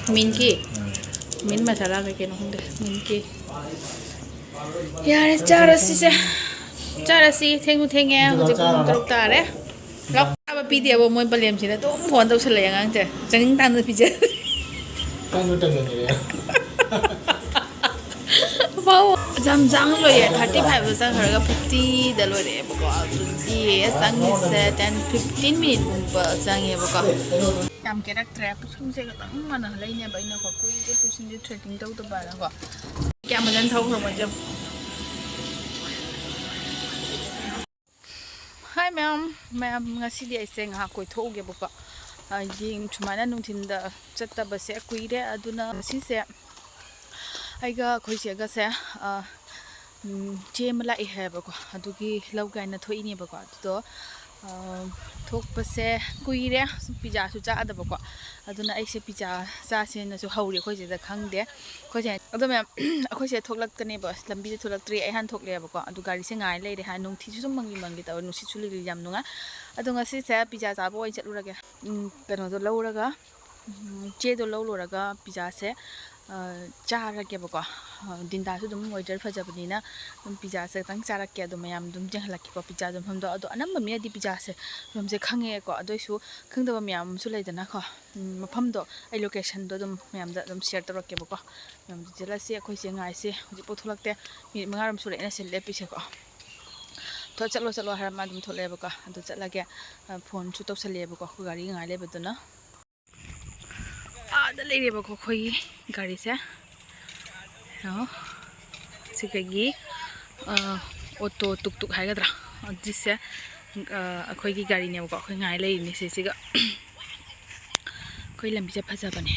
Minki. Min masala kay kinong minki. Yare chara si se. Chara si thengu thenge hujik pung taruk tare. Lok aba pidi abo moi palem sina to phone tau sala yang ang che. Changing tan da pije. Tanu tanu ni. Wow, jam jang lo ye 35 ba sang kharaga 50 da lo re ba ko di sang ni se 10-15 minute ba sang ye ba ko kam kerak trap sum se ga tang mana lai ne ba ina ko ko ke pusin di threading tau to ba la ko kya ma jan thau ma jam Hi ma'am ngasi di ai seng ha koi thau ge ba ko ding chumana nung thin da chatta ba se kuire aduna si se aiga khoise ga se chemla I have ko adugi laugai na thoi ni ba ko to thok pa se kuire pizza su cha da ba ko aduna ai se pizza cha se na su hauri khoise da khangde khoise adu me khoise thoklak kane ba lambi de tholak tri ai han thokle ba ko adu gari se ngai le de ha nung thi su mangi ta nu si chu li jam nunga adu nga si se pizza cha bo ai chalu ra ga kano do lo ra ga che do lo ra ga pizza se chara ke bako dinda su dum order phajabani na dum pizza se tang chara ke dum yam dum jehla ke ko pizza dum hamdo ado anam mi di pizza se dum se khange ko ado su khangda ba myam su leidana ko mafam do ai location do dum myam da dum share tor ke bako myam jela se khoi se ngai se ji po thulakte mi mangaram su leina se lepi se ko to chalo har ma dum thole bako ado chala ke phone chu to sale bako gari ngai le beduna ada lele bako khoi gari se no sikagi auto tuk tuk haigadra jisse akhoi gi gari ne bako khoi ngai lei ni se siga khoi lambi se phaja bane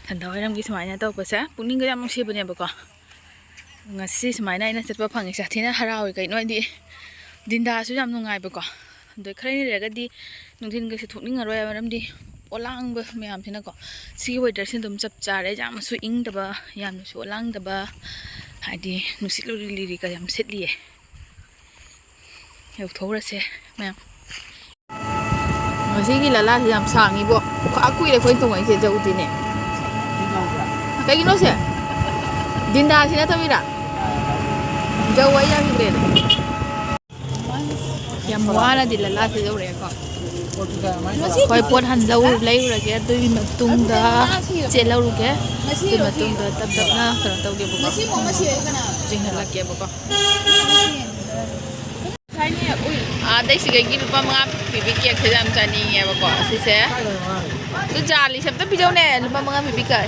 thanda hoiram gi smaina taw pasa puning ga yam se bane bako ngasi smaina ina setpa phangi sa thina harawi kai noi di dinda su yam nungai bako doi khrai ni rega di nungthin ga se thukning aroi maram di olang ba myam thina ko si weather sin dum chap chare jam su ing da ba yam su olang da ba hadi nusit lo li ka yam set li eu thora se myam ngasi gi la yam sang ni bo kha kui le khoi tong ai se jau ti ne kai gi no se dinda sina tamira jau ai ya hidre yam wala di la se jau re ko khoi pot han lau lai ra ke dui matung da che lau ru ke dui matung da tap tap na kara tau ke boko jing la ke boko dai si gi lupa mga pipi ke khajam chani nge boko si se tu jali sab ta pijau ne lupa mga pipi ka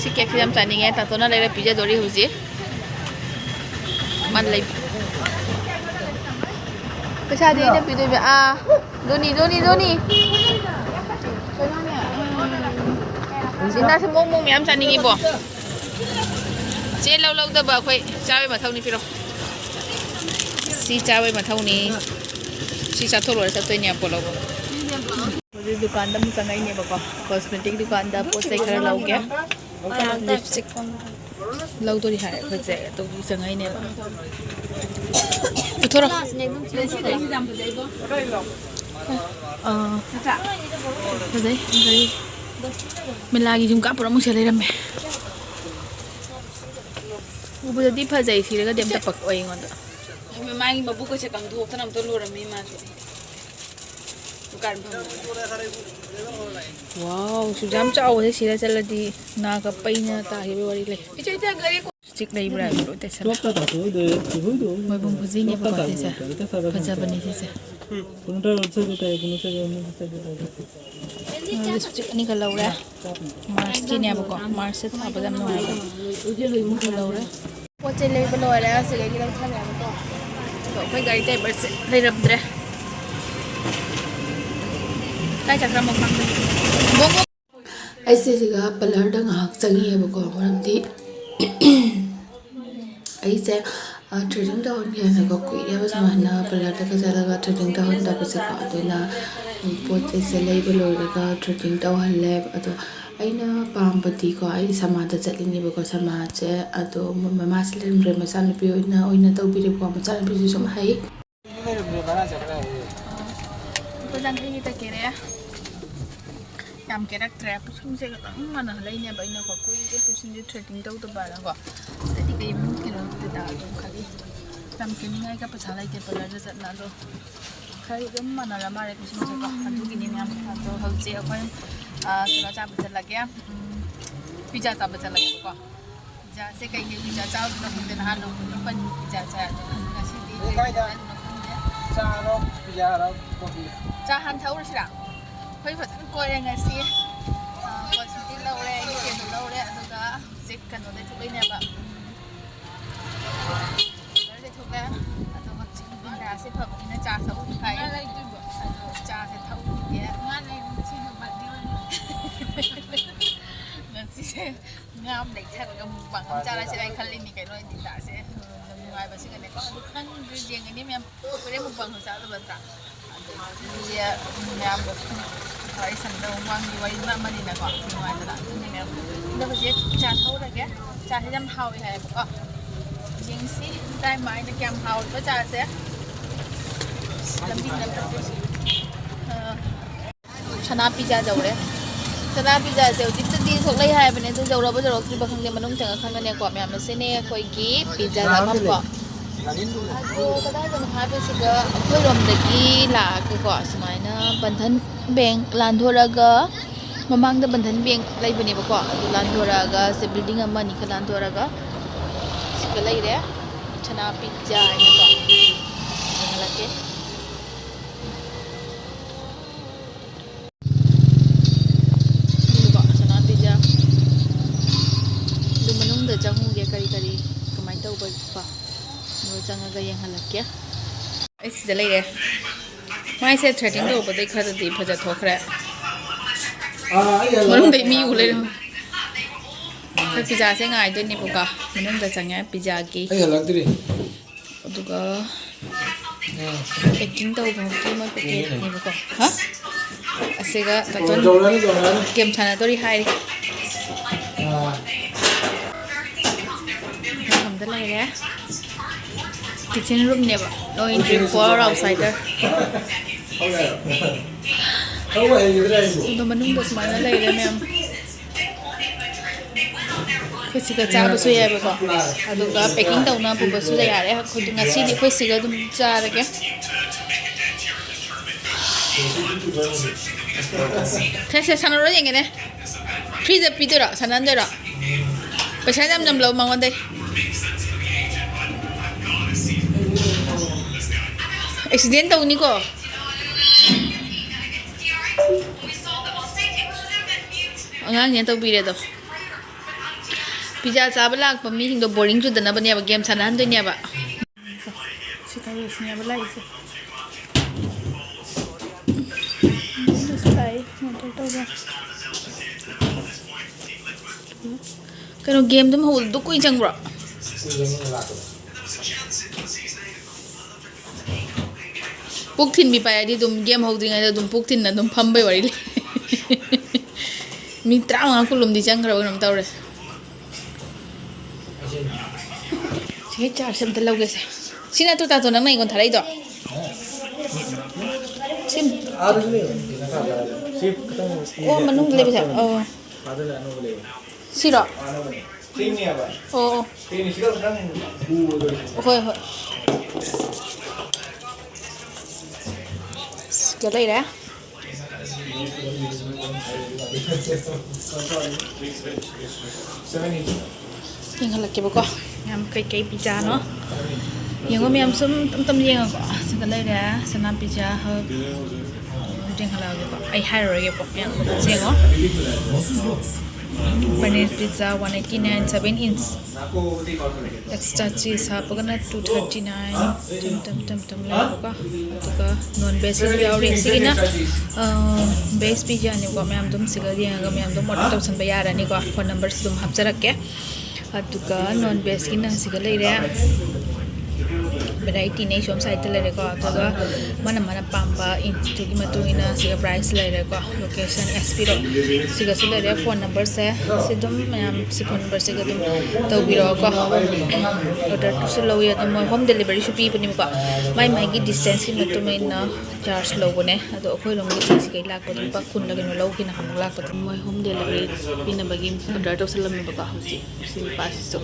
si ke khajam chani nge ta to na le pija dori huji man lai Pesa dia ni pido be doni Sinda se mong myam chani ngi bo che lau da ba khoi chawe ma thau ni piro si chawe ma thau ni si sa tholo sa to ni apolo bo di dukan da mu changai ne ba ko cosmetic dukan da po sai khara lau ke lipstick lau to ri hai khoje to changai ne ba Thora. Mình lagi jum ka pura mu sele ramme. Ubu jadi phajai sire ga dem ta pak oi ngon da. Me mai babu ko se kam thu tanam to lo ramme ma so. Dukan pham. Wow, sujam chao se sire chaladi na ka paina ta hi wari le. Ichai ta gari Cik lagi berapa dulu tes? Mau bung pusing ya pak tes? Kerja bani tes? Lipstick ni kalau lah, Mars ni apa kok? Mars itu apa jam mana? Kalau lah. Wajah lagi belum ada, sekali kita tanya apa kok? Kok pergi gari teh bersih, lagi ramdre. Kaya cakap mau makan. Bongo. Aise juga pelar dah ngak canggih apa kok? Orang di Aise trading down kia na ko kui ya bas mana pelar dah kerja laga trading down dapat sekat tu na pot selai beloi laga trading down halap atau aina pam pati ko ai sama da chatling ni ko sama che atau mama selen bre masal pi oina tau pi ko masal pi su som hai Pesan kita kira ya. ꯌꯥꯝ ꯀꯦꯔꯛꯇ꯭ꯔꯦ ꯄꯨꯁꯨꯝꯁꯦ ꯈꯤꯇꯪ ꯃꯥꯟꯅꯍꯜꯂꯛꯏꯅꯦꯕ ꯑꯩꯅꯀꯣ ꯀꯨꯏꯔꯦ ꯄꯨꯁꯨꯝꯁꯦ threading ꯇꯧꯗꯕꯅꯀꯣ ꯑꯗꯩꯗꯤ ꯀꯩ ꯀꯩꯅꯣꯗꯨꯗ ꯑꯗꯨꯝ ꯈꯜꯂꯤ ꯌꯥꯝ ꯀꯦꯅꯤꯡꯉꯥꯏꯒ ꯄꯩꯁꯥ ꯂꯩꯇꯦ ꯄꯥꯔꯂꯔꯗ ꯆꯠꯅ ꯑꯗꯣ ꯈꯔ ꯑꯗꯨꯝ ꯃꯥꯟꯅꯔ ꯃꯥꯜꯂꯦ ꯄꯨꯁꯨꯝꯁꯦꯀꯣ ꯑꯗꯨꯒꯤꯅꯤ ꯃꯌꯥꯝ ꯑꯗꯣ ꯍꯧꯖꯤꯛ ꯑꯩꯈꯣꯏ ꯀꯩꯅꯣ ꯆꯥꯕ ꯆꯠꯂꯒꯦ ꯄꯤꯖꯥ ꯆꯥꯕ ꯆꯠꯂꯒꯦꯕꯀꯣ ꯄꯤꯖꯥꯁꯦ ꯀꯩꯀꯩ ꯄꯤꯖꯥ ꯆꯥꯕꯗꯨꯅ ꯈꯪꯗꯦ ꯅꯍꯥꯟ ꯅꯣꯡꯃ ꯄꯅꯤꯔ ꯄꯤꯖꯥ ꯆꯥꯏ ꯑꯗꯣ ꯉꯁꯤꯗꯤ ꯀꯩꯗꯧꯅ ꯈꯪꯗꯦ ꯆꯥꯔꯣ ꯄꯤꯖꯥꯔꯣ ꯀꯣꯐꯤ ꯆꯥ ꯍꯥꯟ ꯊꯛꯎꯔꯁꯤꯔꯥ ꯑꯩꯈꯣꯏ ꯐꯖꯅ ꯀꯣꯏꯔꯦ ꯉꯁꯤ ꯀꯣꯁꯃꯦꯇꯤꯛ ꯂꯧꯔꯦ ꯑꯩꯒꯤ ꯀꯦꯟꯗꯜ ꯂꯧꯔꯦ ꯑꯗꯨꯒ ꯍꯧꯖꯤꯛ ꯀꯩꯅꯣꯗꯩ ꯊꯣꯛꯂꯛꯏꯅꯦꯕ ꯀꯂꯔꯗꯩ ꯊꯣꯛꯂꯛꯑꯦ ꯑꯗꯣ ꯍꯧꯖꯤꯛ ꯕꯤꯟꯗꯥꯁꯦ ꯐꯕꯅꯤꯅ ꯆꯥ ꯊꯛꯎꯗꯤ ꯐꯩ ꯑꯗꯣ ꯆꯥꯁꯦ ꯊꯛꯎꯈꯤꯒꯦ ꯉꯁꯤꯁꯦ ꯉꯥꯝ ꯂꯩꯊꯔꯒ ꯃꯨꯛꯕꯥꯡ ꯑꯃ ꯆꯥꯔꯁꯤꯔ ꯑꯩ ꯈꯜꯂꯤꯅꯤ ꯀꯩꯅꯣ ꯕꯤꯟꯗꯥꯁꯦ ꯌꯥꯝ ꯅꯨꯡꯉꯥꯏꯕꯁꯤꯒꯅꯦꯀꯣ ꯑꯗꯨ ꯈꯪꯗ꯭ꯔꯤ ꯌꯦꯡꯒꯅꯤ ꯃꯌꯥꯝ ꯍꯣꯔꯦꯟ ꯃꯨꯛꯕꯥꯡꯁꯨ ꯆꯥꯗꯕ ꯅꯠꯇ꯭ꯔꯥ ꯑꯗꯒꯤ ꯃꯌꯥꯝꯗꯣ ꯋꯥꯔꯤ ꯁꯥꯟꯅꯗꯕ ꯃꯨꯛꯕꯥꯡꯒꯤ ꯋꯥꯔꯤ ꯑꯃꯅꯤꯅꯀꯣ ꯅꯨꯡꯉꯥꯏꯗꯅ ꯑꯗꯨꯅꯤ ꯃꯌꯥꯝ ꯑꯗꯣ ꯍꯧꯖꯤꯛ ꯆꯥ ꯊꯛꯎꯔꯒꯦ ꯆꯥꯁꯦ ꯌꯥꯝ ꯍꯥꯎꯋꯤ ꯍꯥꯏꯌꯦꯕꯀꯣ ꯌꯦꯡꯁꯤ ꯇꯥꯏ ꯃꯥꯏꯅ ꯀꯌꯥꯝ ꯍꯥꯎꯔꯤꯕ ꯆꯥꯁꯦ ꯂꯝꯕꯤ ꯁꯅꯥ ꯄꯤꯖꯥ ꯌꯧꯔꯦ ꯁꯅꯥ ꯄꯤꯖꯥꯁꯦ ꯍꯧꯖꯤꯛꯇꯗꯤ ꯊꯣꯛꯂꯛꯏ ꯍꯥꯏꯕꯅꯦ ꯑꯗꯨ ꯌꯧꯔꯕ ꯌꯧꯔꯛꯇ꯭ꯔꯤꯕ ꯈꯪꯗꯦ ꯃꯅꯨꯡ ꯆꯪꯉ ꯈꯪꯒꯅꯦꯀꯣ ꯃꯌꯥꯝ ꯑꯁꯤꯅꯦ ꯑꯩꯈꯣꯏꯒꯤ ꯄꯤꯖꯥ ꯆꯥꯐꯝꯀꯣ ꯑꯗꯣ ꯀꯗꯥꯏꯗꯅꯣ ꯍꯥꯏꯕꯁꯤꯗ ꯑꯩꯈꯣꯏꯔꯣꯝꯗꯒꯤ ꯂꯥꯛꯑꯒꯀꯣ ꯁꯨꯃꯥꯏꯅ ꯕꯟꯙꯟ ꯕꯦꯡ ꯂꯥꯟꯊꯣꯔꯛꯑꯒ ꯃꯃꯥꯡꯗ ꯕꯟꯙꯟ ꯕꯦꯡ ꯂꯩꯕꯅꯦꯕꯀꯣ ꯑꯗꯨ ꯂꯥꯟꯊꯣꯔꯛꯑꯒ ꯁꯤ ꯕꯤꯜꯗꯤꯡ ꯑꯃ ꯑꯅꯤ ꯈꯔ ꯂꯥꯟꯊꯣꯔꯛꯑꯒ ꯁꯤꯒ ꯂꯩꯔꯦ ꯁꯅꯥ ꯄꯤꯖꯥ ꯍꯥꯏꯅꯀꯣ ꯌꯦꯡꯍꯜꯂꯛꯀꯦ ꯁꯅꯥ ꯄꯤꯖꯥ ꯑꯗꯨ ꯃꯅꯨꯡꯗ ꯆꯪꯉꯨꯒꯦ ꯀꯔꯤ ꯀꯔꯤ ꯀꯃꯥꯏꯅ ꯇꯧꯕ ꯀꯣ ꯑꯗꯨꯒ ꯆꯪꯉꯒ ꯌꯦꯡꯍꯜꯂꯛꯀꯦ ꯑꯩ ꯁꯤꯗ ꯂꯩꯔꯦ ꯃꯥꯏꯁꯦ ꯊ꯭ꯔꯦꯗꯤꯡ ꯇꯧꯕꯗꯩ ꯈꯔꯗꯤ ꯐꯖꯊꯣꯛꯈ꯭ꯔꯦ ꯃꯅꯨꯡꯗꯩ ꯃꯤ ꯎ ꯂꯩꯔꯝꯃꯦ ꯑꯩꯈꯣꯏ ꯄꯤꯖꯥꯁꯦ ꯉꯥꯏꯗꯣꯏꯅꯦꯕꯀꯣ ꯃꯅꯨꯡꯗ ꯆꯪꯉꯦ ꯄꯤꯖꯥꯒꯤ ꯑꯗꯨꯒ ꯄꯦꯛꯀꯤꯡ ꯇꯧꯕꯒꯤ ꯃꯣꯏ ꯄꯦꯀꯦꯠꯅꯦꯕꯀꯣ ꯍꯥ ꯑꯁꯤꯒ ꯇꯥꯇꯣꯟ ꯒꯦꯝ ꯁꯥꯟꯅꯗꯣꯔꯤ ꯍꯥꯏꯔꯤ ꯃꯐꯝꯗ ꯂꯩꯔꯦ ꯀꯤꯆꯟ ꯔꯨꯝꯅꯦꯕ ꯅꯣ ꯑꯦꯟꯇ꯭ꯔꯤ ꯐꯣꯔ ꯑꯥꯎꯠꯁꯥꯏꯗꯔ ꯑꯗꯣ ꯃꯅꯨꯡꯗ ꯁꯨꯃꯥꯏꯅ ꯂꯩꯔꯦ ꯃꯌꯥꯝ ꯑꯩꯈꯣꯏ ꯁꯤꯒ ꯆꯥꯕꯁꯨ ꯌꯥꯏꯕꯀꯣ ꯑꯗꯨꯒ ꯄꯦꯛꯀꯤꯡ ꯇꯧꯅ ꯄꯨꯕꯁꯨ ꯌꯥꯔꯦ ꯑꯩꯈꯣꯏ ꯉꯁꯤꯗꯤ ꯑꯩꯈꯣꯏ ꯁꯤꯒ ꯑꯗꯨꯝ ꯆꯥꯔꯒꯦ ꯁꯦ ꯁꯥꯟꯅꯔꯣ ꯌꯦꯡꯒꯦꯅꯦ ꯐ꯭ꯔꯤꯗ ꯄꯤꯗꯣꯏꯔꯣ ꯁꯥꯟꯅꯍꯟꯗꯣꯏꯔꯣ ꯄꯩꯁꯥ ꯌꯥꯝ ꯌꯥꯝ ꯂꯧ ꯃꯉꯣꯟꯗꯩ ꯑꯦꯛꯁꯤꯗꯦꯟ ꯇꯧꯅꯤꯀꯣ ꯑꯉꯥꯡꯅꯦꯅ ꯇꯧꯕꯤꯔꯦ ꯑꯗꯣ ꯄꯤꯖꯥ ꯆꯥꯕ ꯂꯥꯛꯄ ꯃꯤꯁꯤꯡꯗꯣ ꯕꯣꯔꯤꯡ ꯆꯨꯗꯅꯕꯅꯦꯕ ꯒꯦꯝ ꯁꯥꯟꯅꯍꯟꯗꯣꯏꯅꯦꯕ ꯁꯤ ꯇꯧꯔꯁꯤꯅꯦꯕ ꯂꯥꯛꯏꯁꯦ ꯀꯩꯅꯣ ꯒꯦꯝ ꯑꯗꯨꯝ ꯍꯧꯕꯗꯣ ꯀꯨꯏ ꯆꯪꯕ꯭ꯔꯣ ꯄꯨꯛ ꯊꯤꯟꯕꯤ ꯄꯥꯏꯔꯗꯤ ꯑꯗꯨꯝ ꯒꯦꯝ ꯍꯧꯗ꯭ꯔꯤꯉꯩꯗ ꯑꯗꯨꯝ ꯄꯨꯛ ꯊꯤꯟꯅ ꯑꯗꯨꯝ ꯐꯝꯕꯩ ꯋꯥꯔꯤ ꯂꯩ ꯃꯤ 35 ꯀꯨꯜꯂꯨꯝꯗꯤ ꯆꯪꯈ꯭ꯔꯕ ꯀꯩꯅꯣꯝ ꯇꯧꯔꯦ ꯁꯤ ꯆꯥꯔꯖ ꯑꯝꯇ ꯂꯧꯒꯦꯁꯦ ꯁꯤ ꯅꯠꯇ꯭ꯔꯣ ꯇꯥꯇꯣ ꯅꯪꯅ ꯑꯩꯉꯣꯟꯗ ꯊꯥꯔꯛꯏꯗꯣ ꯑꯣ ꯃꯅꯨꯡꯗ ꯂꯩꯕꯁꯦ ꯁꯤꯔꯣ ꯑꯣ ꯍꯣꯏ ꯍꯣꯏ ꯁꯤꯗ ꯂꯩꯔꯦ ꯌꯦꯡꯍꯜꯂꯛꯀꯦꯕꯀꯣ ꯌꯥꯝ ꯀꯩꯀꯩ ꯄꯤꯖꯥꯅꯣ ꯌꯦꯡꯉꯣ ꯃꯌꯥꯝ ꯁꯨꯝ ꯇꯝ ꯌꯦꯡꯉꯣꯀꯣ ꯁꯤꯗ ꯂꯩꯔꯦ ꯁꯅꯥ ꯄꯤꯖꯥ ꯍꯕ ꯌꯦꯡꯍꯜꯂꯛꯑꯒꯦꯀꯣ ꯑꯩ ꯍꯥꯏꯔꯔꯣꯏꯒꯦꯀꯣ ꯃꯌꯥꯝ ꯌꯦꯡꯉꯣ पनीर पिज़्ज़ा 189 7 इंच एक्स्ट्रा चीज़ हापगना 239 तम लेबका अतुका नॉन वेज की यावरी सिगिना वेज पिज़्ज़ा नेको मैम तुम सिगा येंगा मैम तुम ऑर्डर तौसन बे यारानी को फोन नंबर तुम हपजरके अतुका नॉन वेज की ना सिगा लेरे variety ne som site le ko to mana pamba into gi matungina siga price le ko location sp ro siga sile re phone number se sidum mayam si phone number se ga dum to biro ko order to selo ya to home delivery su pi pani ko mai gi distance ki matungina charge lo bone ado khoi long gi si kai lak ko dum pa kun la gi lo ki na ham lak ko moi home delivery pin bagi order to selam ba ka hoji si pa so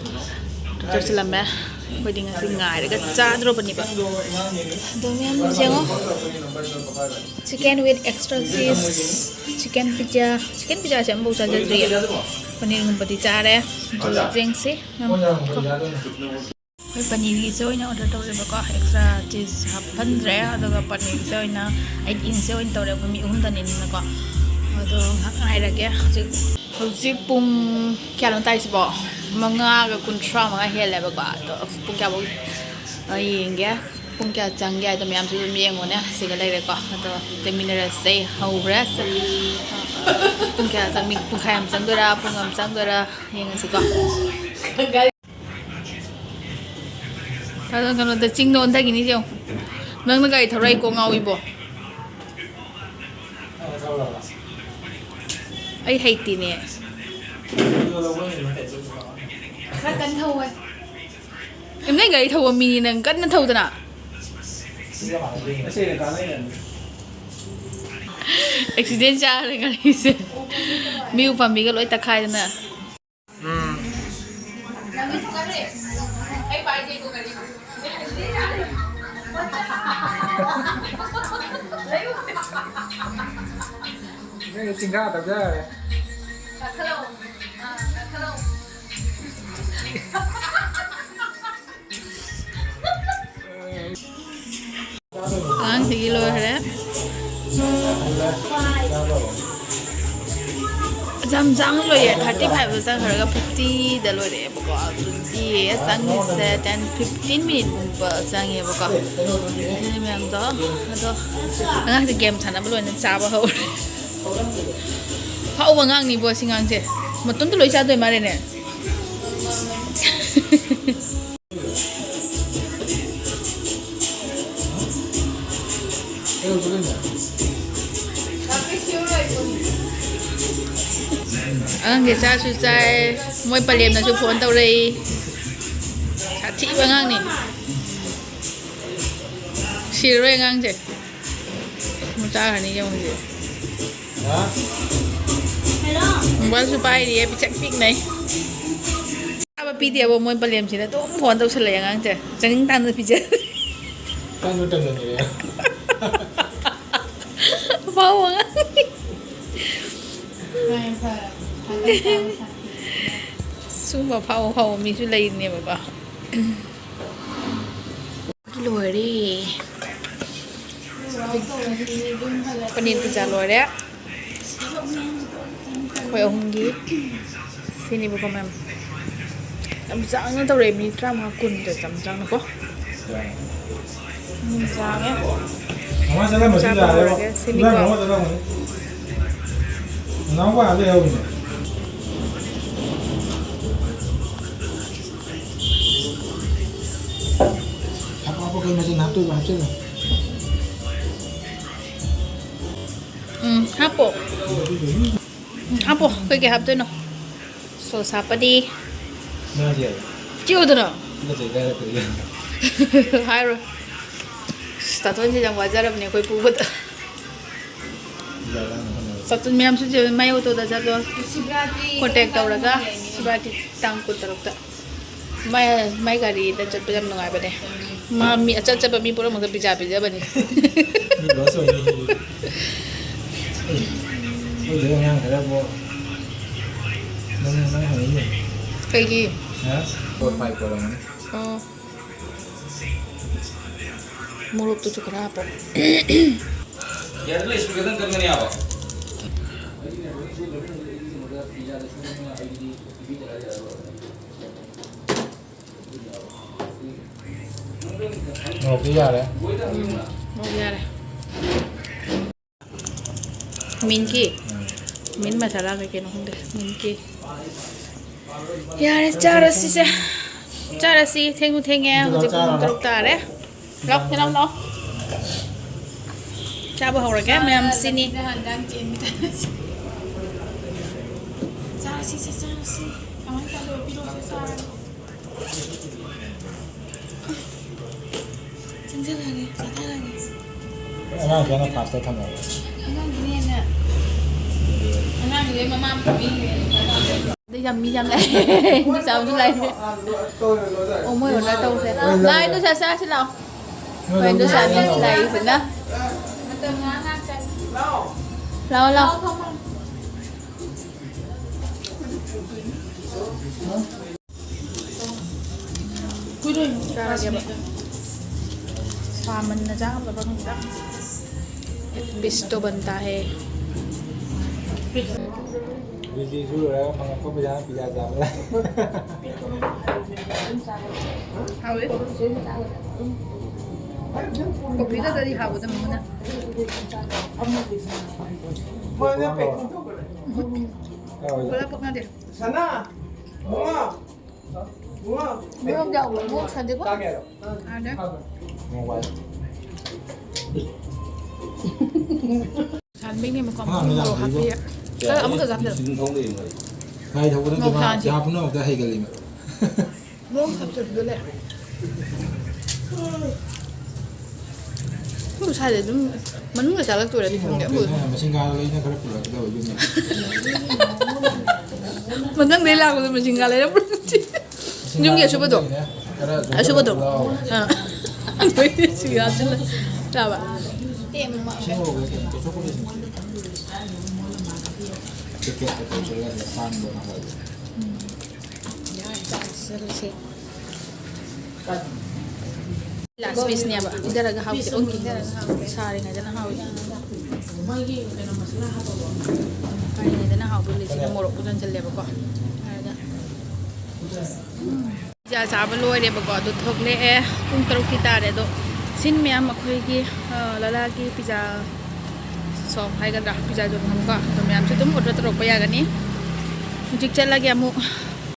order selam me khoi ding si ngai ga cha dro pani ba do myam jengo chicken with extra cheese chicken pizza cham bo sa jadri paneer ngum pati cha re jeng si khoi paneer gi so ina order to ba ka extra cheese hapan re adaga paneer so ina 8 inch so in to re ko mi um danin na ko ado ngai ra ge hojik pung kya lon tai si bo manga ga kuntra manga hele ba ko to pung kya bo yeng ge pung kya chang ge to myam su mi yeng ne si ga lai re ko to te mineral say how rest pung kya chang mi pung khai am chang do ra pung am chang do ra yeng si ko ta don kan da ching don da gi ni jong nang na gai thorai ko ngawi bo ai hay tì nè khá cắn thâu ấy em nói gậy thâu mini nè cắn nó thâu thế nào accident cha rồi cái gì miu và mi cái lỗi tắc khai thế nè Ini tinggal aja. Ang sige lo hare. Jam lo ye 35% hare 50 da lo re ba ko ye sang se 10-15 minute ba sang ye ba ko ni me am do ado ang ha game thana ba lo na cha ba ho hau ba ngang ni bo singang je matun to loi cha doi ma re ne ang ge cha su chai moi palem na su phone tau rei cha thi ba ngang ni si re ngang je mo cha ha ni jong je Mbak supaya dia picak pik nih. Apa pidi apa mau palem sih tu phone tau selai yang angca, jangan tanda pijat. Kan udah nih ya. Mau nggak? Sumpah pau mi sulai ni bapak. Luar deh. Panin pizza luar deh. Khoi ông gi sini bu kom em cham chang nó tao re mi tram ha kun de cham chang nó ko min chang á Mama sana masih ada. sini Nah, ko mama sana. Nampak ada yang ini. Apa kalau masih nafsu macam ni? hapo cái hấp tôi nó sốt sáp đi Mana dia? chiêu tôi nó Kita jaga tu. hai rồi status như rằng wajar अपने कोई पूवत status में हम सोचे मैं वो तो दस तो contact tàu लगा सिबाती टांग को तरफ तक मैं गाड़ी दा चट पे जम नंगाई बने मामी अच्छा अच्छा बमी पूरा मतलब पिज़्ज़ा बने Ini dosa ini. Oh, dia yang ada buat. Nang hari ini. cái gì Hah? Buat pai korang. mulut tuh cukup apa Ya, dulu sebagian kan ini apa? Oh, pizza ya. mau ra đây min masala cái nó không được min kia ya chả là gì chả là gì thêm nghe một chút ta đấy lóc thế lóc đó cha bữa hậu rồi cái mềm xin đi Emang kena pasta thamma. đi dầm đây đi sao chứ đây ôm mới ở đây đâu thế lại tôi sẽ xa xin nào vậy tôi sẽ đi đây xin đó lâu lâu cuối đời ra kìa bạn pha mình là giá và bằng giá bisto banta hai Busy dulu ya, mengapa berjalan pizza jam lah. Hào ấy có phí ra đi hào của tầm mình nè boleh apa nanti Sana. Bunga. belum jauh mau sadar kok ada Mau buat. Hàn Minh này mà còn đồ hạt bia cái ấm cái gặp được Chính thống đi người. Hai thầu cũng cuma jawab pun udah hai kali. belum satu dulu ya Không sai để mình người trả lời tuổi là đi không nghĩa buồn Mesin kalau ini kalau pulang kita ujungnya. mình đang đi làm rồi mình chỉ ngồi lấy đó nhưng nghĩa số bao nhiêu số bao nhiêu anh thấy chỉ là chứ là bạn em mà Tiket itu sudah depan buat apa? last piece niya ba idara ga hawki onki sari nga dana hawi kani nga dana hawi le sina morok ko jan challe ba ko ada ja sa ba loi re ba ko do thok le e pung taruk ki tare do sin me am khoi gi lala gi pizza som hai ga da pizza do ham ka to me am chu tum order tarok pa ya ga ni mujik challa gi amu